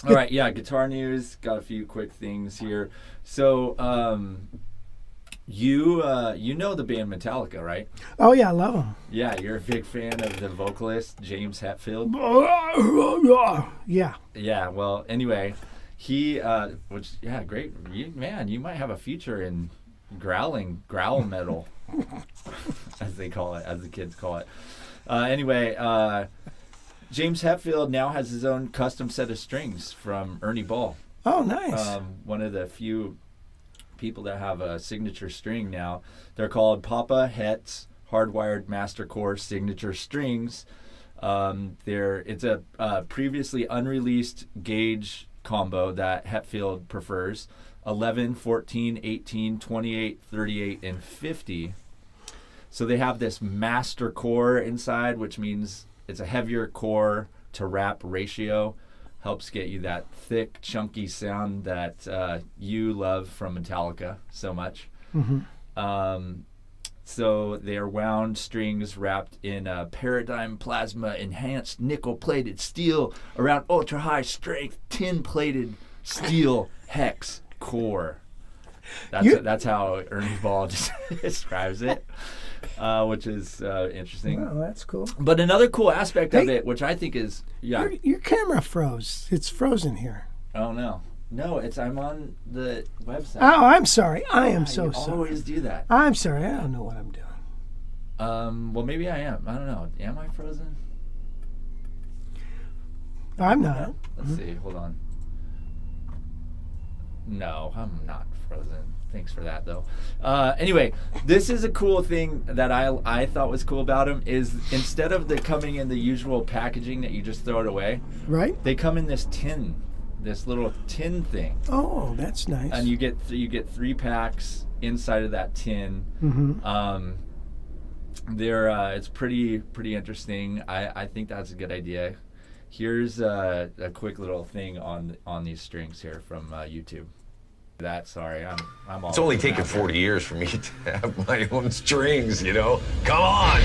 All right, yeah, guitar news. Got a few quick things here. So, you know the band Metallica, right? Oh, yeah, I love them. Yeah, you're a big fan of the vocalist James Hetfield. Yeah. Yeah, well, anyway, he great. You might have a future in growl metal, as they call it, as the kids call it. James Hetfield now has his own custom set of strings from Ernie Ball. Oh, nice. One of the few people that have a signature string now. They're called Papa Het's Hardwired Master Core Signature Strings. It's a previously unreleased gauge combo that Hetfield prefers: 11, 14, 18, 28, 38, and 50. So they have this master core inside, which means it's a heavier core to wrap ratio. Helps get you that thick, chunky sound that you love from Metallica so much. Mm-hmm. So they are wound strings wrapped in a paradigm plasma enhanced nickel-plated steel around ultra-high strength tin-plated steel hex core. That's how Ernie Ball describes it. Which is interesting. Oh, that's cool. But another cool aspect of it, which I think is, Your camera froze. It's frozen here. Oh, no. No, I'm on the website. Oh, I'm sorry. I am so sorry. You always do that. I'm sorry. I don't know what I'm doing. Well, maybe I am. I don't know. Am I frozen? I'm not. Let's see. Hold on. No, I'm not frozen. Thanks for that, though. Anyway, this is a cool thing that I thought was cool about them is instead of the coming in the usual packaging that you just throw it away, right? They come in this little tin thing. Oh, that's nice. And you get 3 packs inside of that tin. Mm-hmm. It's pretty interesting. I think that's a good idea. Here's a quick little thing on these strings here from YouTube. I'm all. It's only taken 40 years for me to have my own strings, you know? Come on!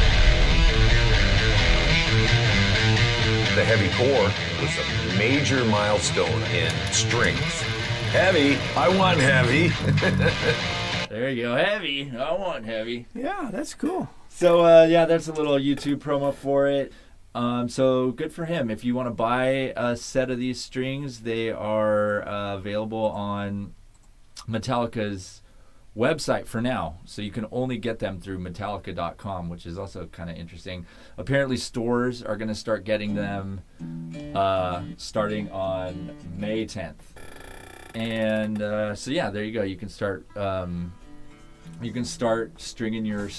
The heavy core was a major milestone in strings. Heavy, I want heavy. There you go, heavy. I want heavy. Yeah, that's cool. So, that's a little YouTube promo for it. So good for him. If you want to buy a set of these strings, they are available on Metallica's website for now, so you can only get them through Metallica.com, which is also kind of interesting. Apparently stores are going to start getting them starting on May 10th, and so there you go. You can start stringing your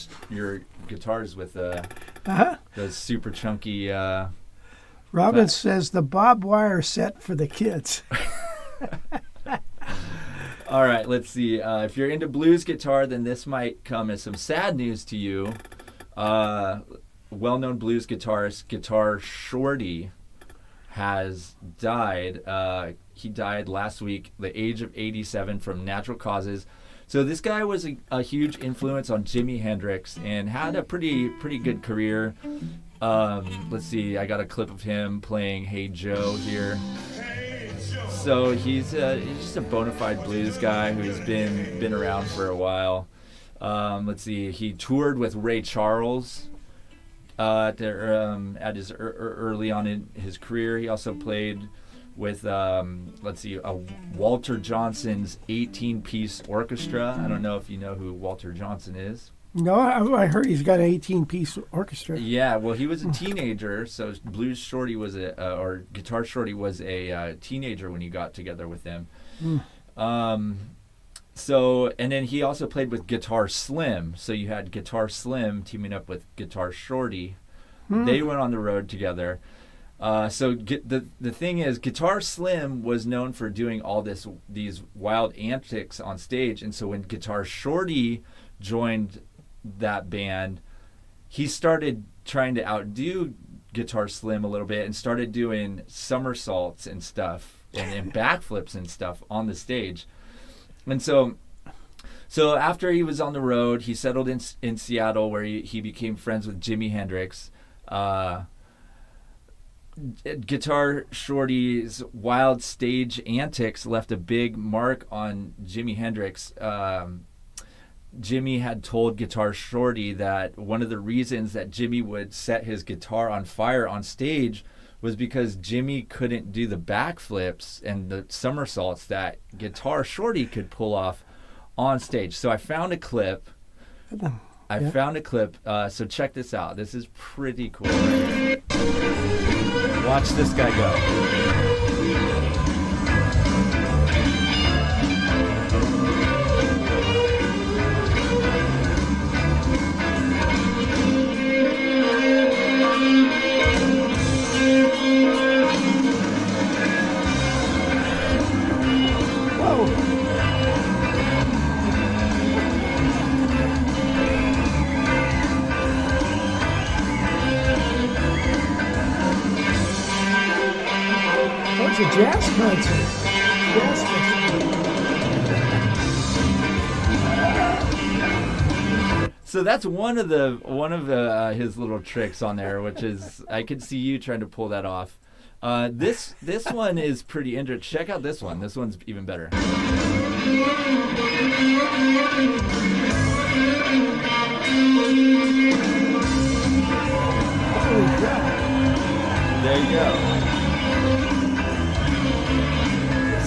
guitars with those super chunky Robin says the bob wire set for the kids. All right, let's see. If you're into blues guitar, then this might come as some sad news to you. Well-known blues guitarist Guitar Shorty has died. He died last week, the age of 87, from natural causes. So this guy was a huge influence on Jimi Hendrix and had a pretty good career. Let's see. I got a clip of him playing "Hey Joe" here. So he's just a bona fide blues guy who's been around for a while. Let's see. He toured with Ray Charles at his early on in his career. He also played with Walter Johnson's 18-piece orchestra. I don't know if you know who Walter Johnson is. No, I heard he's got an 18-piece orchestra. Yeah, well, he was a teenager, so Guitar Shorty was a teenager when he got together with them. And then he also played with Guitar Slim. So you had Guitar Slim teaming up with Guitar Shorty. They went on the road together. So the thing is, Guitar Slim was known for doing all these wild antics on stage, and so when Guitar Shorty joined that band, he started trying to outdo Guitar Slim a little bit and started doing somersaults and stuff and backflips and stuff on the stage. And so after he was on the road, he settled in Seattle, where he became friends with Jimi Hendrix. Guitar Shorty's wild stage antics left a big mark on Jimi Hendrix. Jimmy had told Guitar Shorty that one of the reasons that Jimmy would set his guitar on fire on stage was because Jimmy couldn't do the backflips and the somersaults that Guitar Shorty could pull off on stage. So I found a clip. So check this out. This is pretty cool. Watch this guy go. It's a jazz concert. So that's one of his little tricks on there, which is I could see you trying to pull that off. This one is pretty interesting. Check out this one. This one's even better. There you go.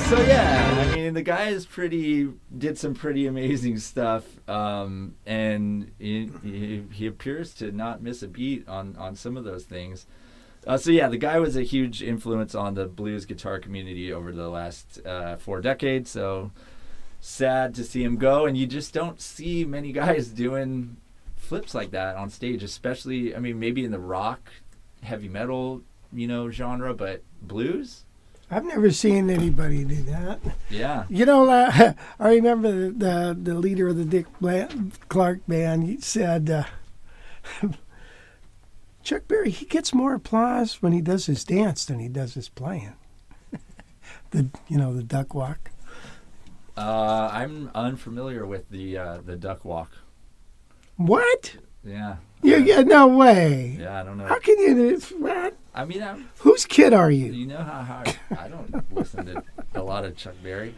So yeah, I mean the guy did some pretty amazing stuff, and he appears to not miss a beat on some of those things. So yeah, the guy was a huge influence on the blues guitar community over the last 4 decades. So sad to see him go, and you just don't see many guys doing flips like that on stage, especially I mean maybe in the rock, heavy metal, genre, but blues. I've never seen anybody do that. Yeah. I remember the leader of the Dick Clark band. He said, Chuck Berry, he gets more applause when he does his dance than he does his playing. the duck walk. I'm unfamiliar with the duck walk. What? Yeah. Yeah, no way. Yeah, I don't know. How can you? What? I mean, whose kid are you? You know how I don't listen to a lot of Chuck Berry.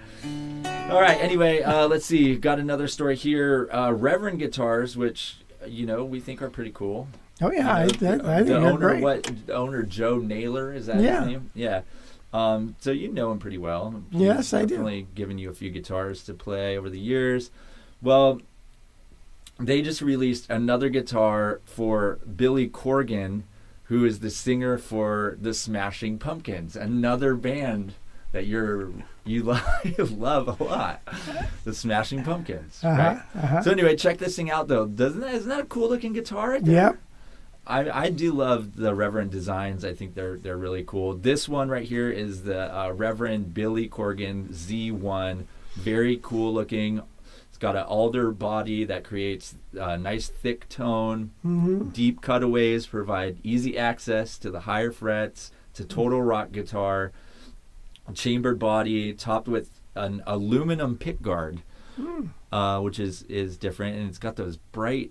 All right. Anyway, let's see. Got another story here. Reverend Guitars, which we think are pretty cool. Oh yeah, I think they're owner, great. The owner Joe Naylor, is that his name? Yeah. So you know him pretty well. Yes, I do. Definitely given you a few guitars to play over the years. Well, they just released another guitar for Billy Corgan, who is the singer for the Smashing Pumpkins, another band that you love a lot, the Smashing Pumpkins. Right? So anyway, check this thing out though. Isn't that a cool looking guitar right there? Yep. I do love the Reverend designs. I think they're really cool. This one right here is the Reverend Billy Corgan Z1. Very cool looking. It's got an alder body that creates a nice thick tone. Mm-hmm. Deep cutaways provide easy access to the higher frets. It's a total rock guitar. Chambered body topped with an aluminum pickguard, which is different. And it's got those bright,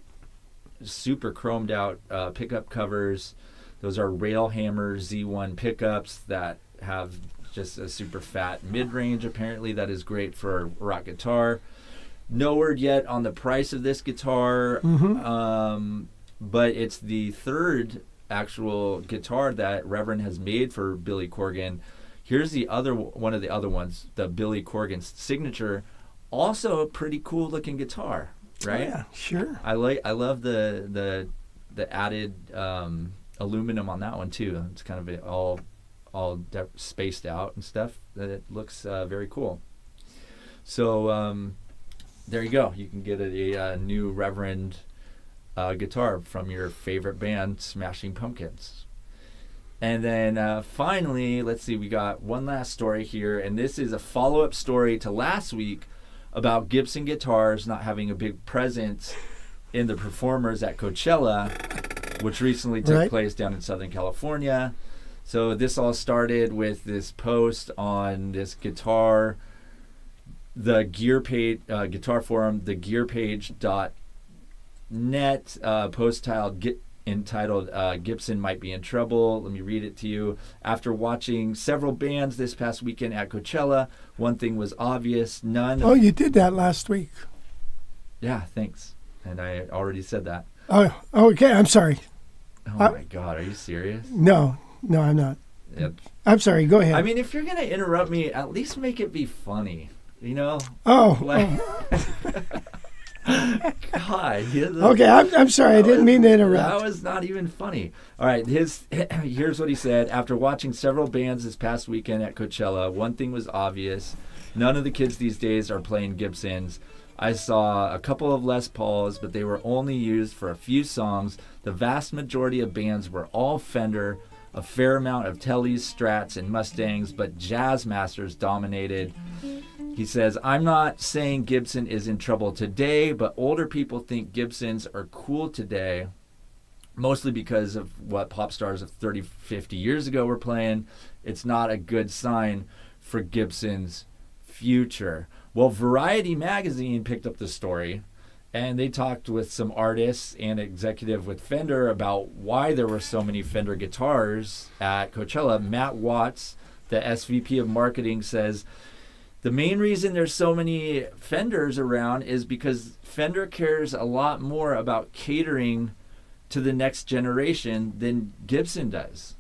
super chromed out pickup covers. Those are Railhammer Z1 pickups that have just a super fat mid-range apparently that is great for a rock guitar. No word yet on the price of this guitar, but it's the third actual guitar that Reverend has made for Billy Corgan. Here's the other one of the other ones, the Billy Corgan signature, also a pretty cool looking guitar. Right? Oh, yeah, sure. I love the added aluminum on that one too. It's kind of all spaced out and stuff. It looks very cool. So there you go. You can get a new Reverend guitar from your favorite band, Smashing Pumpkins. And then finally, let's see. We got one last story here, and this is a follow-up story to last week about Gibson Guitars not having a big presence in the performers at Coachella, which recently took place down in Southern California. So this all started with this post on this guitar, the gear page, guitar forum, the gearpage.net post titled entitled Gibson Might Be in Trouble. Let me read it to you. After watching several bands this past weekend at Coachella, one thing was obvious. Oh, you did that last week. Yeah, thanks. And I already said that. Oh, okay. I'm sorry. Oh, my God. Are you serious? No, I'm not. Yep. I'm sorry. Go ahead. I mean, if you're going to interrupt me, at least make it be funny. You know? Oh. Like, God. Okay, I'm sorry. I didn't mean to interrupt. That was not even funny. All right, here's what he said. After watching several bands this past weekend at Coachella, one thing was obvious. None of the kids these days are playing Gibsons. I saw a couple of Les Pauls, but they were only used for a few songs. The vast majority of bands were all Fender, a fair amount of Tellys, Strats, and Mustangs, but Jazzmasters dominated. He says, I'm not saying Gibson is in trouble today, but older people think Gibsons are cool today, mostly because of what pop stars of 30, 50 years ago were playing. It's not a good sign for Gibson's future. Well, Variety magazine picked up the story, and they talked with some artists and executive with Fender about why there were so many Fender guitars at Coachella. Matt Watts, the SVP of marketing, says, the main reason there's so many Fenders around is because Fender cares a lot more about catering to the next generation than Gibson does.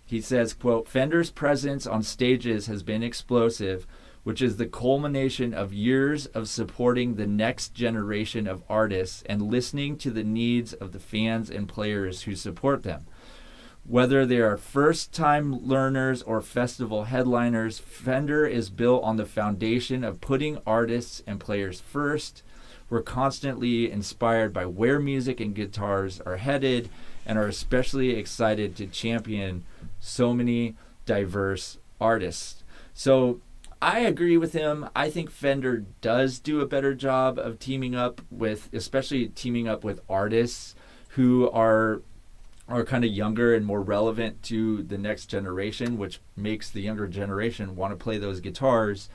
He says, quote, Fender's presence on stages has been explosive, which is the culmination of years of supporting the next generation of artists and listening to the needs of the fans and players who support them. Whether they are first-time learners or festival headliners, Fender is built on the foundation of putting artists and players first. We're constantly inspired by where music and guitars are headed and are especially excited to champion so many diverse artists. So I agree with him. I think Fender does do a better job of teaming up with artists who are kind of younger and more relevant to the next generation, which makes the younger generation want to play those guitars.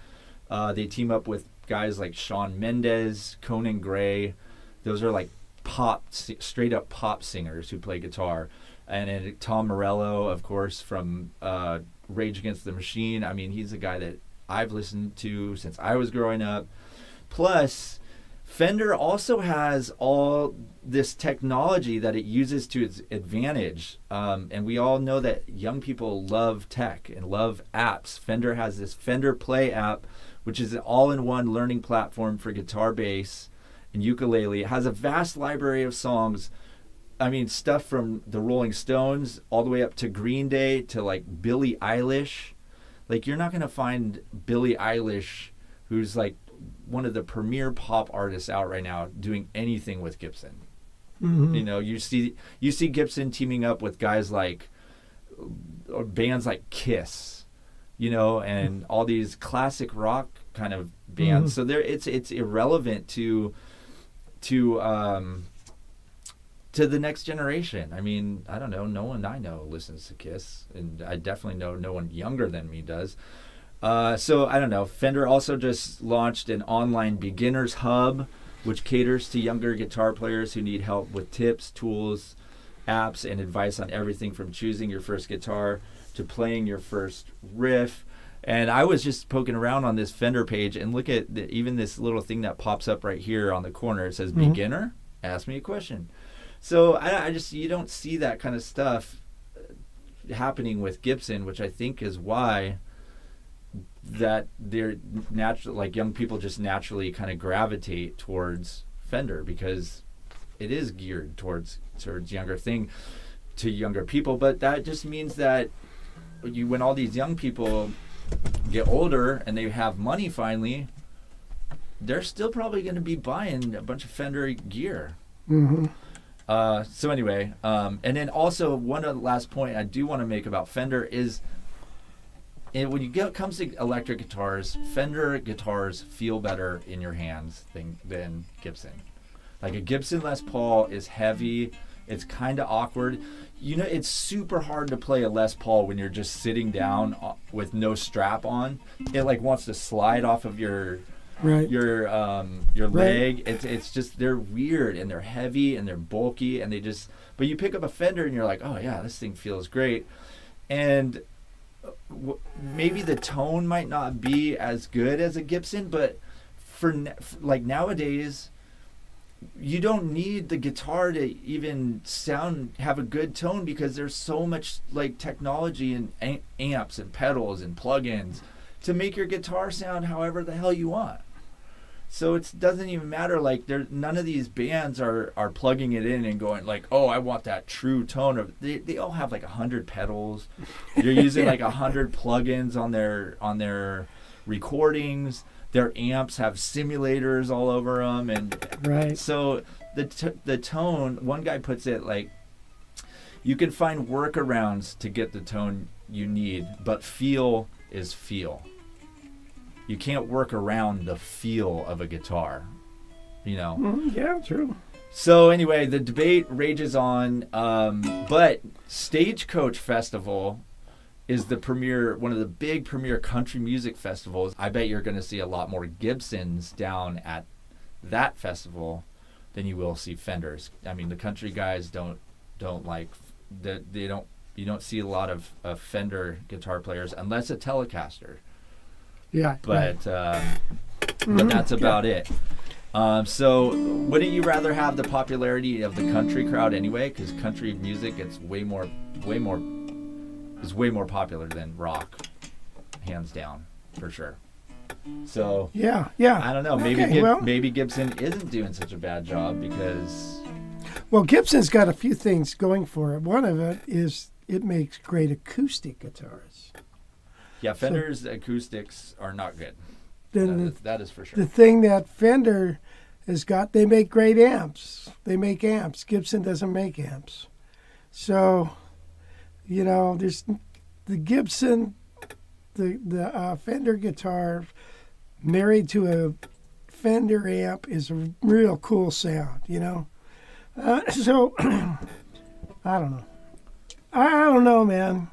They team up with guys like Shawn Mendes, Conan Gray. Those are like straight up pop singers who play guitar. And then Tom Morello, of course, from Rage Against the Machine. I mean, he's a guy that I've listened to since I was growing up. Plus, Fender also has all this technology that it uses to its advantage. And we all know that young people love tech and love apps. Fender has this Fender Play app, which is an all-in-one learning platform for guitar, bass, and ukulele. It has a vast library of songs. I mean, stuff from the Rolling Stones all the way up to Green Day to like Billie Eilish. Like, you're not going to find Billie Eilish, who's like one of the premier pop artists out right now, doing anything with Gibson. Mm-hmm. You know, you see Gibson teaming up with guys like, or bands like Kiss, you know, and all these classic rock kind of bands. Mm-hmm. So it's irrelevant to the next generation. I mean, I don't know. No one I know listens to Kiss, and I definitely know no one younger than me does. So I don't know. Fender also just launched an online beginners hub, which caters to younger guitar players who need help with tips, tools, apps, and advice on everything from choosing your first guitar to playing your first riff. And I was just poking around on this Fender page and look at even this little thing that pops up right here on the corner. It says, mm-hmm. Beginner? Ask me a question. So I just, you don't see that kind of stuff happening with Gibson, which I think is why that they're natural, like young people just naturally kind of gravitate towards Fender, because it is geared towards younger people. But that just means that when all these young people get older and they have money finally, they're still probably going to be buying a bunch of Fender gear. Mm-hmm. So anyway, and then also one other last point I do want to make about Fender is, when you comes to electric guitars, Fender guitars feel better in your hands than Gibson. Like a Gibson Les Paul is heavy. It's kind of awkward. You know, it's super hard to play a Les Paul when you're just sitting down with no strap on. It like wants to slide off of your Right. your leg. It's just they're weird and they're heavy and they're bulky and but you pick up a Fender and you're like, oh yeah, this thing feels great. And maybe the tone might not be as good as a Gibson, but for like nowadays, you don't need the guitar to even have a good tone because there's so much like technology and amps and pedals and plugins to make your guitar sound however the hell you want. So it doesn't even matter. Like none of these bands are plugging it in and going like, oh, I want that true tone. They all have like 100 pedals. You're using like 100 plugins on their recordings. Their amps have simulators all over them, and right. So the tone. One guy puts it like, you can find workarounds to get the tone you need, but feel is feel. You can't work around the feel of a guitar, you know. Yeah, true. So anyway, the debate rages on, but Stagecoach Festival is one of the big premier country music festivals. I bet you're going to see a lot more Gibsons down at that festival than you will see Fenders. I mean, the country guys don't like you don't see a lot of Fender guitar players unless a Telecaster. Yeah. But but that's about it. So wouldn't you rather have the popularity of the country crowd anyway? Because country music is way more popular than rock, hands down, for sure. So yeah. I don't know. Maybe Gibson isn't doing such a bad job because. Well, Gibson's got a few things going for it. One of it is it makes great acoustic guitars. Yeah, Fender's acoustics are not good. That is for sure. The thing that Fender has got, they make great amps. They make amps. Gibson doesn't make amps. So, you know, there's the Gibson, the Fender guitar married to a Fender amp is a real cool sound, you know. So, I don't know, man.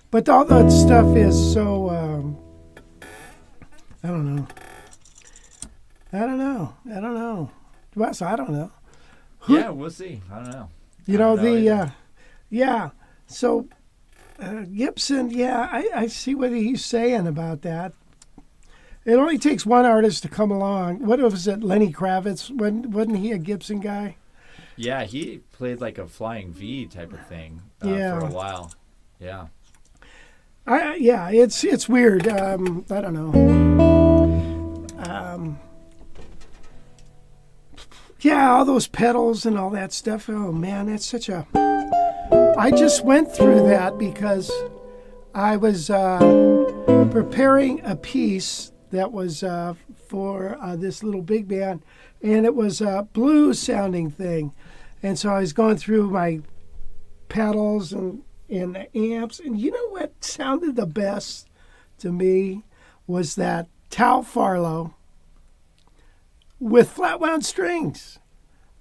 But all that stuff is so, I don't know. Wes, I don't know. Yeah, we'll see. I don't know. You know, yeah. So, Gibson, yeah, I see what he's saying about that. It only takes one artist to come along. What was it, Lenny Kravitz? Wasn't he a Gibson guy? Yeah, he played like a Flying V type of thing for a while. Yeah. It's weird. I don't know. All those pedals and all that stuff. Oh man, it's such a. I just went through that because I was preparing a piece that was for this little big band, and it was a blues sounding thing, and so I was going through my pedals and the amps, and you know what sounded the best to me was that Tal Farlow with flat wound strings.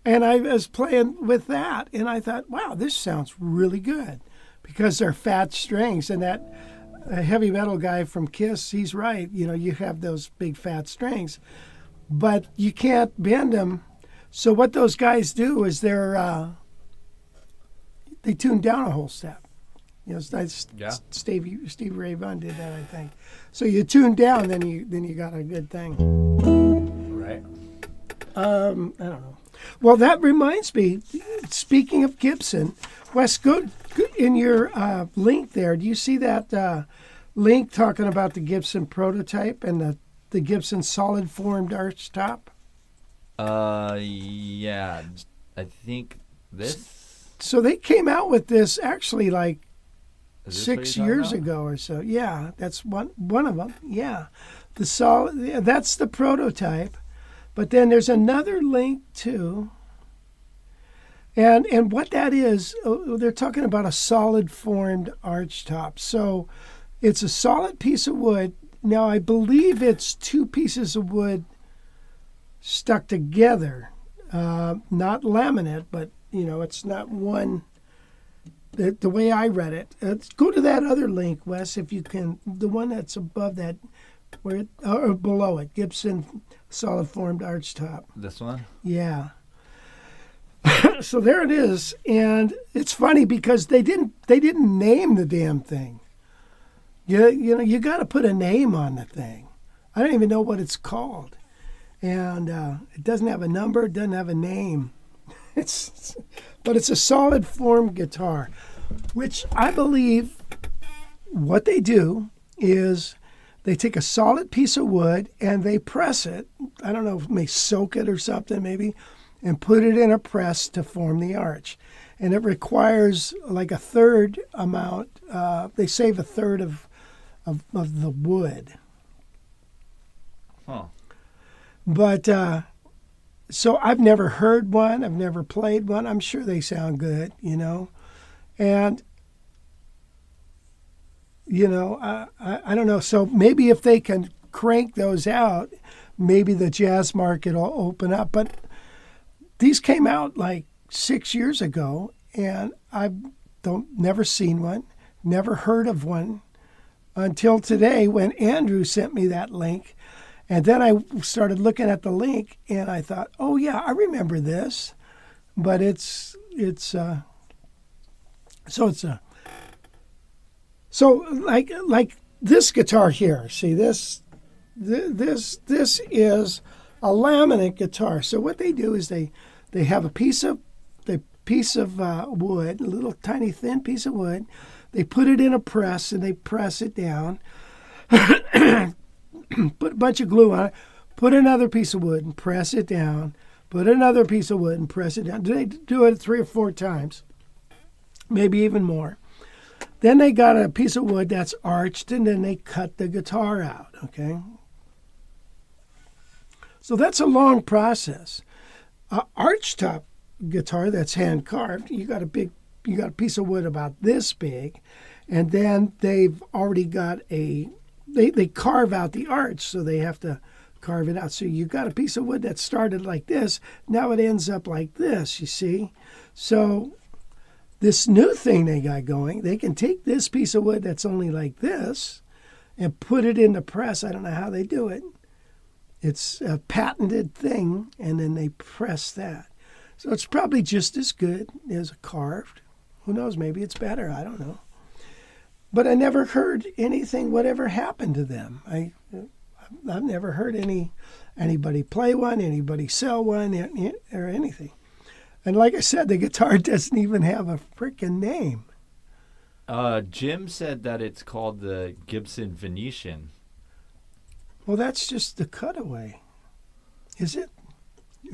And I was playing with that, and I thought, wow, this sounds really good because they're fat strings. And that heavy metal guy from Kiss, he's right. You know, you have those big fat strings, but you can't bend them. So what those guys do is they tune down a whole step. You know, Stevie Ray Vaughan did that, I think. So you tune down, then you got a good thing. Right. I don't know. Well, that reminds me. Speaking of Gibson, Wes, go in your link there. Do you see that link talking about the Gibson prototype and the Gibson solid formed archtop? Yeah, I think this. So they came out with this actually like 6 years about? ago or so. Yeah, that's one of them. Yeah, the solid. Yeah, that's the prototype. But then there's another link too. And what that is, they're talking about a solid formed archtop. So it's a solid piece of wood. Now I believe it's two pieces of wood stuck together, not laminate, but you know, it's not one. The way I read it. Go to that other link, Wes, if you can. The one that's above that or below it, Gibson solid formed archtop. This one? Yeah. So there it is, and it's funny because they didn't name the damn thing. You got to put a name on the thing. I don't even know what it's called, and it doesn't have a number. It doesn't have a name. But it's a solid form guitar, which I believe what they do is they take a solid piece of wood and they press it. I don't know if they soak it or something maybe, and put it in a press to form the arch. And it requires like a third amount. They save a third of the wood. Huh. But so I've never heard one. I've never played one. I'm sure they sound good, And, I don't know. So maybe if they can crank those out, maybe the jazz market will open up. But these came out like 6 years ago, and I've never seen one, never heard of one until today when Andrew sent me that link. And then I started looking at the link, and I thought, oh yeah, I remember this, but so like this guitar here. See this is a laminate guitar. So what they do is they have a piece of wood, a little tiny thin piece of wood. They put it in a press and they press it down. Put a bunch of glue on it. Put another piece of wood and press it down. Put another piece of wood and press it down. They do it 3 or 4 times, maybe even more. Then they got a piece of wood that's arched, and then they cut the guitar out. Okay. So that's a long process. Archtop guitar that's hand carved. You got a piece of wood about this big, and then they've already got they carve out the arch, so they have to carve it out. So you got a piece of wood that started like this. Now it ends up like this. You see, so this new thing they got going, they can take this piece of wood that's only like this and put it in the press. I don't know how they do it. It's a patented thing, and then they press that. So it's probably just as good as a carved. Who knows? Maybe it's better. I don't know. But I never heard anything, whatever happened to them. I've never heard anybody play one, anybody sell one, or anything. And like I said, the guitar doesn't even have a freaking name. Jim said that it's called the Gibson Venetian. Well, that's just the cutaway. Is it?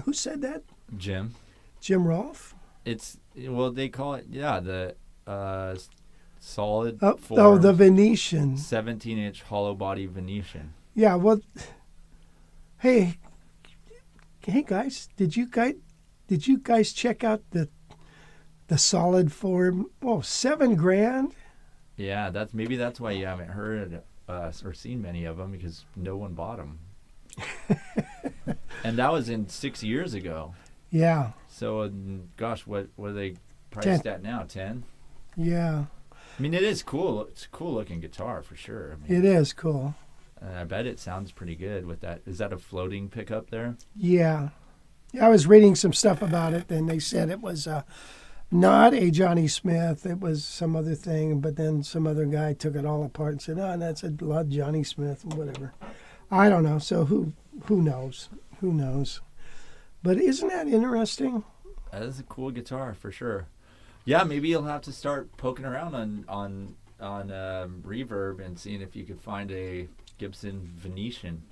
Who said that? Jim. Jim Rolfe? They call it, the solid form. Oh, the Venetian. 17-inch Hollowbody Venetian. Yeah, well, hey guys, did you guys check out the solid form? Oh, $7,000? Yeah, that's why you haven't heard or seen many of them, because no one bought them. And that was in 6 years ago. Yeah. So, gosh, what are they priced at now? 10? Yeah. I mean, it is cool. It's a cool looking guitar for sure. I mean, it is cool. I bet it sounds pretty good with that. Is that a floating pickup there? Yeah. I was reading some stuff about it, and they said it was not a Johnny Smith. It was some other thing, but then some other guy took it all apart and said, "Oh, that's a lot Johnny Smith," whatever. I don't know. So who knows? Who knows? But isn't that interesting? That is a cool guitar for sure. Yeah, maybe you'll have to start poking around on Reverb and seeing if you could find a Gibson Venetian.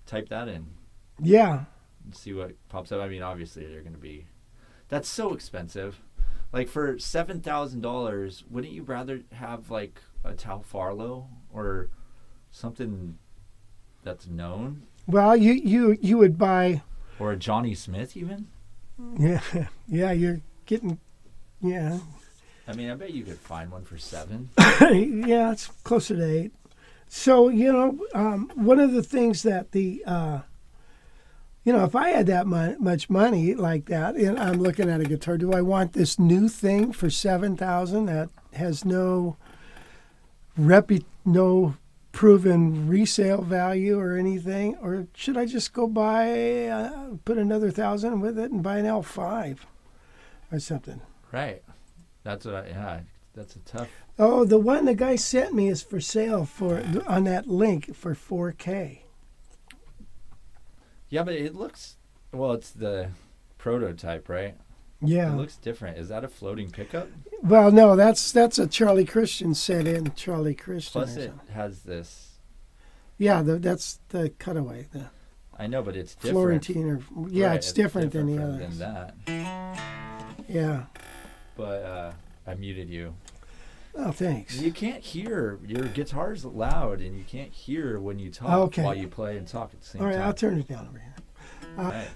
Type that in. Yeah. And see what pops up. I mean, obviously they're going to be. That's so expensive. Like for $7,000, wouldn't you rather have like a Tal Farlow or something that's known? Well, you would buy. Or a Johnny Smith even? Yeah, you're getting, yeah. I mean, I bet you could find one for $7. Yeah, it's closer to 8. So, one of the things that if I had that much money like that, and I'm looking at a guitar, do I want this new thing for $7,000 that has no proven resale value or anything, or should I just go buy, put another $1,000 with it and buy an L5 or something? Right. That's what that's a tough. Oh, the one the guy sent me is for sale on that link for $4K. Yeah, but it looks, well, it's the prototype, right? Yeah. It looks different. Is that a floating pickup? Well, no, that's a Charlie Christian sent in. Charlie Christian. Plus it has this. Yeah, that's the cutaway. I know, but it's different. Florentine Right, it's different than the others. Than that. Yeah. But I muted you. Oh, thanks. You can't hear. Your guitar's loud, and you can't hear when you talk while you play and talk at the same time. All right, I'll turn it down over here. Right.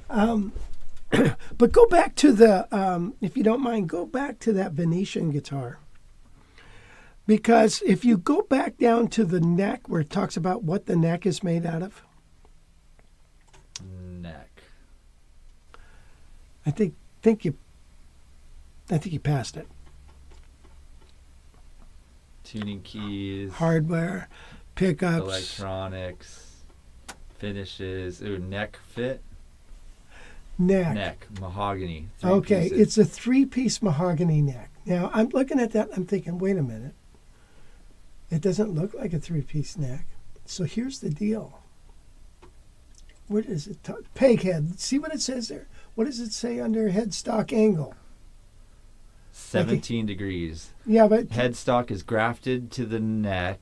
But go back to the, if you don't mind, go back to that Venetian guitar. Because if you go back down to the neck where it talks about what the neck is made out of. Neck. I think you passed it. Tuning keys. Hardware, pickups. Electronics. Finishes. Ooh, neck fit. Neck. Mahogany. Okay, it's a 3-piece mahogany neck. Now, I'm looking at that, I'm thinking, wait a minute. It doesn't look like a 3-piece neck. So here's the deal. What is it? Peg head. See what it says there? What does it say under headstock angle? 17 degrees. Yeah, but... Headstock is grafted to the neck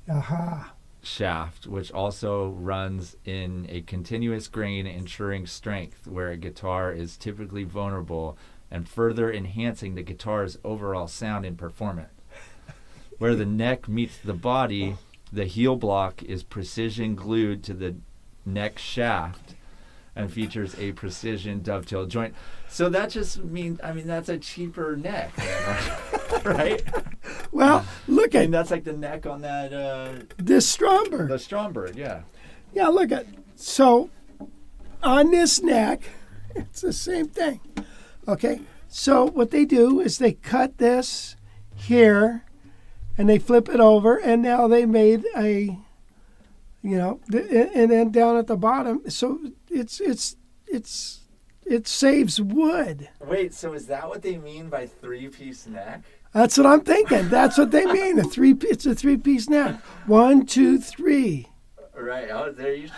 Aha. shaft, which also runs in a continuous grain, ensuring strength where a guitar is typically vulnerable and further enhancing the guitar's overall sound and performance. Where the neck meets the body, the heel block is precision glued to the neck shaft and features a precision dovetail joint. So that just means, that's a cheaper neck, right? Well, look at... that's like the neck on that... this Stromberg. The Stromberg, yeah. Yeah, look at... So, on this neck, it's the same thing. Okay, so what they do is they cut this here, and they flip it over, and now they made a... and then down at the bottom, so it saves wood. Wait, so is that what they mean by 3-piece neck? That's what I'm thinking. That's what they mean. It's a 3-piece neck. 1, 2, 3. Right. Oh, there you should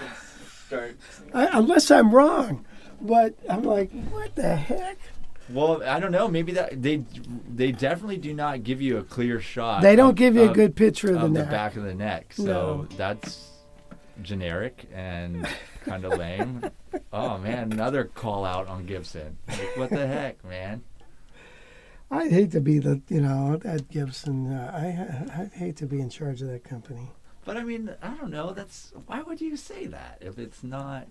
start. Unless I'm wrong, but I'm like, what the heck? Well, I don't know. Maybe that they definitely do not give you a clear shot. They don't give you a good picture of the neck. The back of the neck. So No. That's generic and kind of lame. Oh man, another call out on Gibson. Like, what the heck, man? I'd hate to be that Gibson. I'd hate to be in charge of that company. But I don't know. Why would you say that if it's not?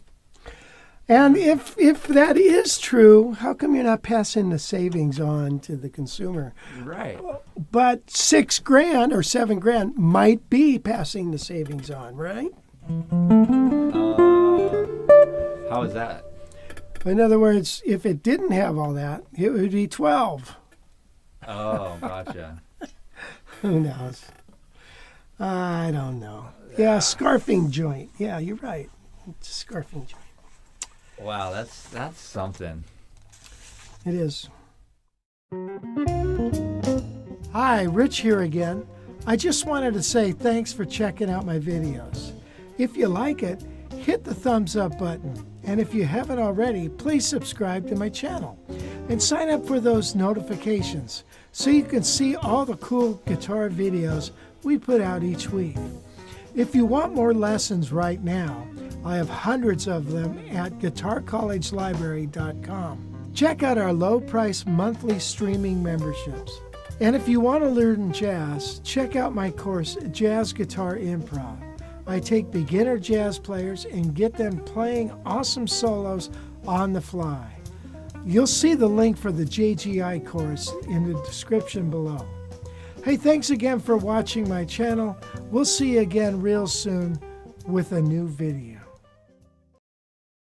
And if that is true, how come you're not passing the savings on to the consumer? Right. But $6,000 or $7,000 might be passing the savings on, right? How is that? In other words, if it didn't have all that, it would be 12. Oh, gotcha. Who knows? I don't know. Yeah, scarfing joint. Yeah, you're right. It's a scarfing joint. Wow, that's something. It is. Hi, Rich here again. I just wanted to say thanks for checking out my videos. If you like it, hit the thumbs up button. And if you haven't already, please subscribe to my channel and sign up for those notifications so you can see all the cool guitar videos we put out each week. If you want more lessons right now, I have hundreds of them at guitarcollegelibrary.com. Check out our low-price monthly streaming memberships. And if you want to learn jazz, check out my course, Jazz Guitar Improv. I take beginner jazz players and get them playing awesome solos on the fly. You'll see the link for the JGI course in the description below. Hey, thanks again for watching my channel. We'll see you again real soon with a new video.